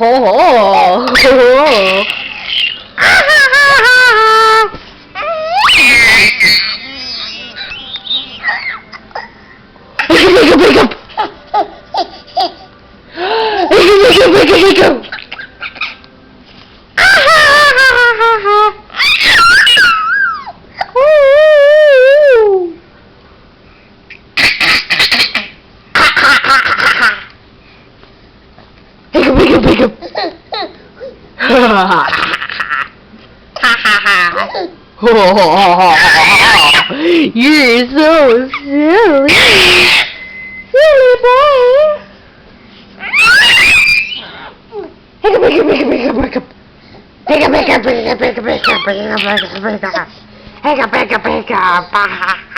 ho, ho. Wake up! Wake up! Wake up! You're so silly. Silly boy. Wake up. Wake up.